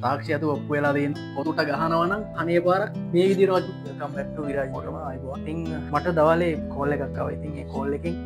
තාක්ෂි ඇතුව ඔප්පු වෙලා තියෙන පොතුට ගහනවා නම් අනේ පාර මේ විදිහට වෙල්කම් බෑක් ටු විරාජ් මොටම ආයිබෝ. ඉතින් මට දවල්ේ කෝල් එකක් ආවා. ඉතින් ඒ කෝල් එකෙන්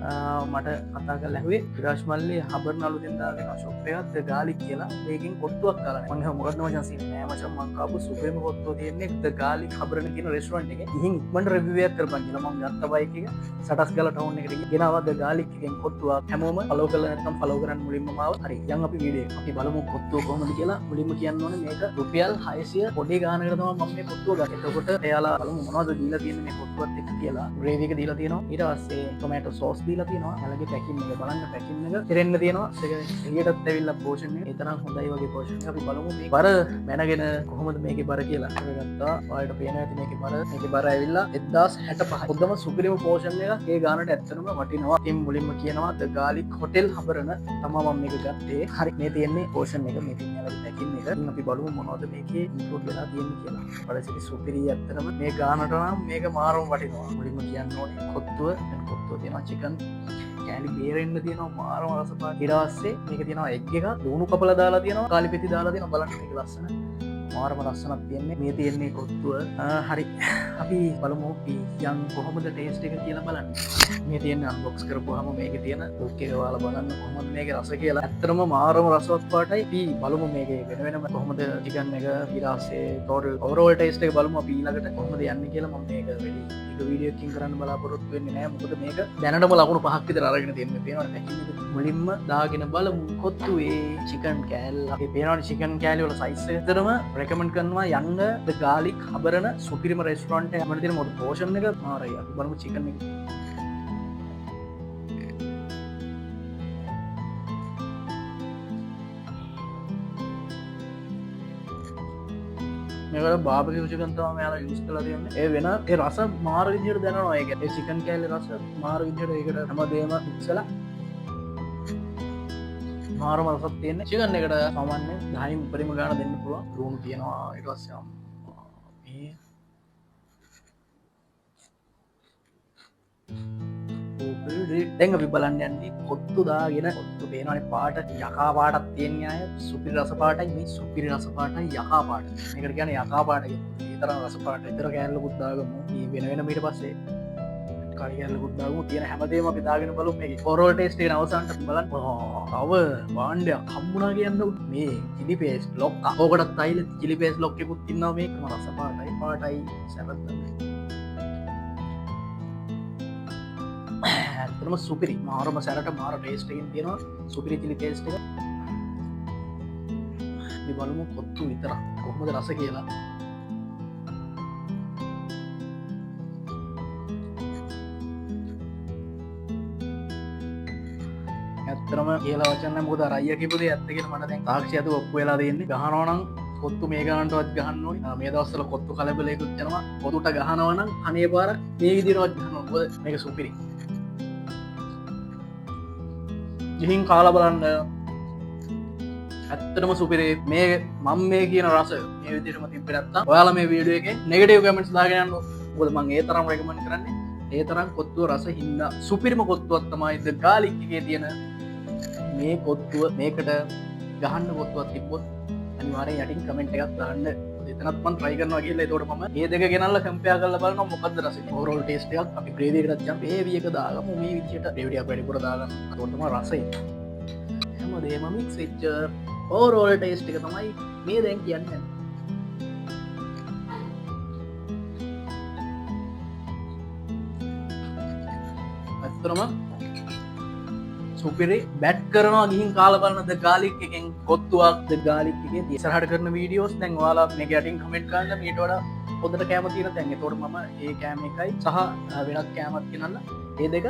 මට කතා කරලා ඇහුවේ විරාජ් මල්ලේ හබර්න අලුතෙන් දාගෙන ෂොප් එකක් ද ගාලි කියලා. මේකෙන් කොට්ටුවක් කරලා. මම එහෙම මොකද්ද මචං සීන් නෑ මචං මං කාපු සුප්‍රීම කොට්ටුව තියෙන්නේ ද ගාලි හබර්න කියන රෙස්ටොරන්ට් එකේ. ඉතින් ඉක්මනට රිවිව් එකක් කරපන් කියලා මම ගත්ත බයික් එක සටස් ගාලා ටවුන් එකට ගෙනාවා ද ගාලි එකෙන් කොට්ටුවක්. හැමෝම ෆලෝ කරලා නැත්නම් ෆලෝ කරන්න මුලින්ම මාව. හරි යන් අපි වීඩියෝ එක. අපි බලමු කොට්ටුව කොහොමද කියලා. මුලින්ම කියන්න ඕනේ මේක රුපියල් 600 පොඩි ගානකට තමයි මම මේ කොට්ටුව ගත්තේ. එතකොට එයාලා බලමු මොනවද දීලා තියෙන්නේ මේ කොට්ටුවත් එක්ක කියලා. ග්‍රේවි එක දීලා තියෙනවා. ඊට පස්සේ ටොමැටෝ සෝස් දීලා තියෙනවා. යාළගේ පැකින් එක බලන්න පැකින් එක තිරෙන්න තියෙනවා. ඒක එළියටත් ඇවිල්ලා පෝෂන් එක. ඒ තරම් හොඳයි වගේ පෝෂන් එක. අපි බලමු මේ බර මැනගෙන කොහොමද මේකේ බර කියලා. අපි ගත්තා. ඔයාලට පේනවා ඇති මේකේ බර ඇවිල්ලා 1065. පොඩ්ඩම සුපිරිම පෝෂන් එක. ඒ ගානට ඇත්තටම වටිනවා. ඉතින් මුලින්ම කියනවා ද ගාලික් හොටෙල් හබරන තමයි මම මේක ගත්තේ. හරි මේ තියෙන්නේ පෝෂන් එක මේ තියෙන්නේ පැකින් එක. ඉතින් අපි බලමු මොනවද මේකේ ඉන්ක්ලූඩ් වෙලා තියෙන්නේ කියලා. වලසිරි සුපිරි ඇත්තටම මේ ගානට නම් මේක මාරම වටිනවා. මුලින්ම කියන්න ඕනේ කොත්තුව. දැන් කොත්තුව තියෙනවා චිකන් කෑලි බේරෙන්න තියෙනවා මාරම රසපාට. ඊට පස්සේ මේක තියෙනවා එග් එක ලුණු කපලා දාලා තියෙනවා. කාලි පෙති දාලා තියෙනවා. බලන්න මේක ලස්සන. මාරම ලස්සනක් තියෙන්නේ. මේ තියෙන්නේ කොත්තුව. හරි. අපි බලමු යන් කොහොමද ටේස්ට් එක කියලා බලන්න. මේ තියෙන අන්බොක්ස් කරපුවාම මේකේ තියෙන ලුක් එක ඔයාලා බලන්න කොහොමද මේකේ රස කියලා. ඇත්තටම මාරම රසවත් පාටයි. අපි බලමු මේකේ වෙන වෙනම කොහොමද චිකන් එක ඊට පස්සේ ටෝටල් ඕවරෝල් ටේස්ට් එක බලමු අපි ඊළඟට කොහොමද යන්නේ කියලා. මම මේක වැඩි වීඩියෝ එකකින් කරන්න බලාපොරොත්තු වෙන්නේ නැහැ. මොකද මේක දැනටම ලකුණු 5ක් විතර අරගෙන තියෙනවා. පේනවනේ පැකින් එක. මුලින්ම දාගෙන බලමු කොත්තුවේ චිකන් කෑල්ල. අපි පේනවනේ චිකන් කෑලි වල සයිස් එක. ඇත්තටම රෙකමන්ඩ් කරනවා යන්න ද ගාලික් හබරන සුපිරිම රෙස්ටොරන්ට් එක. අපිට තියෙන මොකද පෝෂන් එක මාරයි. අපි බලමු චිකන් එක. මේකට බාබකියු චිකන් තමයි මෙයාලා යූස් කරලා තියෙන්නේ. ඒ වෙන ඒ රස මාර විදිහට දැනනවා ඒක. ඒ චිකන් කෑල්ලේ රස මාර විදිහට ඒකට හැමදේම මික්සලා මාරම රසක් තියෙන්නේ. චිකන් එකට සාමාන්‍යයෙන් 10න් උඩරිම ගාන දෙන්න පුළුවන්. ලුණු තියෙනවා. ඊට පස්සේ මේ දැන් අපි බලන්න යන්නේ කොත්තු දාගෙන කොත්තු පේනවනේ පාට යකා පාටක් තියෙන අය සුපිරි රස පාටයි මේ සුපිරි රස පාටයි යකා පාට. මේකට කියන්නේ යකා පාට කියලා. ඒ තරම් රස පාට. ඊතර කෑල්ලකුත් දාගමු. මේ වෙන වෙනම ඊට පස්සේ කරි කෑල්ලකුත් දාගමු. තියෙන හැමදේම අපි දාගෙන බලමු මේකේ ඕවරෝල් ටේස්ට් එක අවසානට අපි බලන්න. තව භාණ්ඩයක් හම්බුණා කියන්නේ මේ චිලි පේස්ට් ලොක්. ඕකටත් තයිල චිලි පේස්ට් ලොක් එකකුත් ඉන්නවා මේකම රස පාටයි සැපත්. ඇත්තටම සුපිරි මාරම සැරට මාර ටේස්ට් එකකින් තියෙනවා සුපිරි චිලි පේස්ට් එක. අපි බලමු කොත්තු විතරක් කොහොමද රස කියලා. ඇත්තටම කියලා වචන නැහැ. මොකද අර අයියා කිව්ව දේ ඇත්ත කියලා මට දැන් තාක්ෂි ඇතුව ඔප්පු වෙලා තියෙන්නේ. ගහනවා නම් කොත්තු මේ ගානටවත් ගහන්න ඕනේ. මේ දවස්වල කොත්තු කලබලයකුත් යනවා. කොතුට ගහනවා නම් අනේ පාර මේ විදිහටවත් ගහනවා. මොකද මේක සුපිරි. ගිහින් කාලා බලන්න. ඇත්තටම සුපිරි. මේ මම මේ කියන රස මේ විදිහටම තිබ්බේ නැත්තම් ඔයාලා මේ වීඩියෝ එකේ නෙගටිව් කමෙන්ට්ස් දාගෙන යන්න. මොකද මම ඒ තරම් රෙකමන්ඩ් කරන්නේ. ඒ තරම් කොත්තුව රස හින්දා සුපිරිම කොත්තුවක් තමයි ද ගාලික් එකේ තියෙන මේ කොත්තුව. මේකට ගහන්න කොත්තුවක් තිබ්බොත් අනිවාර්යෙන් යටින් කමෙන්ට් එකක් දාන්න. එතනත් මම try කරනවා කියලා. ඒකට මම මේ දෙක ගෙනල්ලා කම්පෙයාර් කරලා බලනවා මොකද්ද රසෙ. ඕවරෝල් ටේස්ට් එකක් අපි ග්‍රේවි එකකට ජම්ප් හේවි එක දාගමු. මේ විදිහට ග්‍රේවි ටික වැඩිපුර දාගන්න. ඒකට තමයි රසය. හැමදේම මික්ස් වෙච්ච ඕවරෝල් ටේස්ට් එක තමයි මේ දැන් කියන්නේ. ඇත්තටම සුපිරි. බැට් කරනවා ගිහින් කාලා බලන ද ගාලික් එකෙන් කොත්තුවක් ද ගාලික් එකේ ඉස්සරහට කරන වීඩියෝස් දැන් ඔයාලා මේක යටින් කමෙන්ට් කරන්න. මීට වඩා හොඳට කෑම තියෙන තැන්. ඒතකොට මම ඒ කෑම එකයි සහ වෙනත් කෑමක් ගෙනල්ලා ඒ දෙක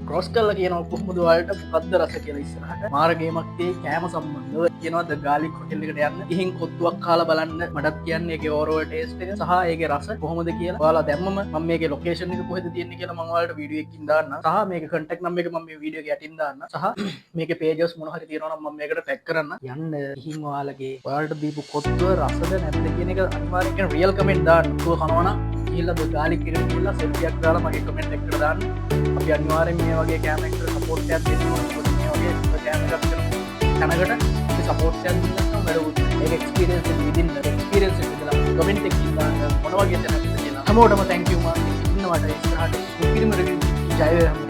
ක්‍රොස් කරලා කියනවා කොහොමද ඔයාලට මොකද්ද රස කියලා. ඉස්සරහට මාර ගේමක් තියෙයි කෑම සම්බන්ධව කියනවා ද ගාලික් හොටෙල් එකට යන්න. ගිහින් කොත්තුවක් කාලා බලන්න. මටත් කියන්නේ ඒකේ ඕවරෝල් ටේස්ට් එක සහ ඒකේ රස කොහොමද කියලා. ඔයාලා දැම්මම මම මේකේ ලොකේෂන් එක කොහෙද තියෙන්නේ කියලා මම ඔයාලට වීඩියෝ එකකින් දාන්නම්. සහ මේකේ කන්ටැක්ට් නම්බර් එක මම මේ වීඩියෝ එකේ යටින් දාන්නම්. සහ මේකේ පේජස් මොන හරි තියෙනවා නම් මම මේකට ටැග් කරන්න. යන්න ගිහින් ඔයාලගේ ඔයාලට දීපු කොත්තුව රසද නැද්ද කියන එක අනිවාර්යයෙන් රියල් කමෙන්ට් දාන්න. කොහොම කනවා නම් ගිහිල්ලා ද ගාලික් එකට ගිහිල්ලා සෙල්ෆියක් දාලා මගේ කමෙන්ට් එකට දාන්න. අපි අනිවාර්යෙන් මේ වගේ කෑම එකකට සපෝට් එකක් දෙන්න ඕනේ. මේ වගේ කෑම එකක් කරන තැනකට අපි සපෝට් එකක් දුන්නා නම් වැඩ උත් ඒ එක්ස්පීරියන්ස් එක විදින්න එක්ස්පීරියන්ස් එක ඉඳලා කමෙන්ට් එකකින් දාන්න මොන වගේ තැනකද කියලා හැමෝටම තැන්ක් යූ මම ඉන්නවට ඉස්සරහට කිරිම රිවිව් ජය වේවා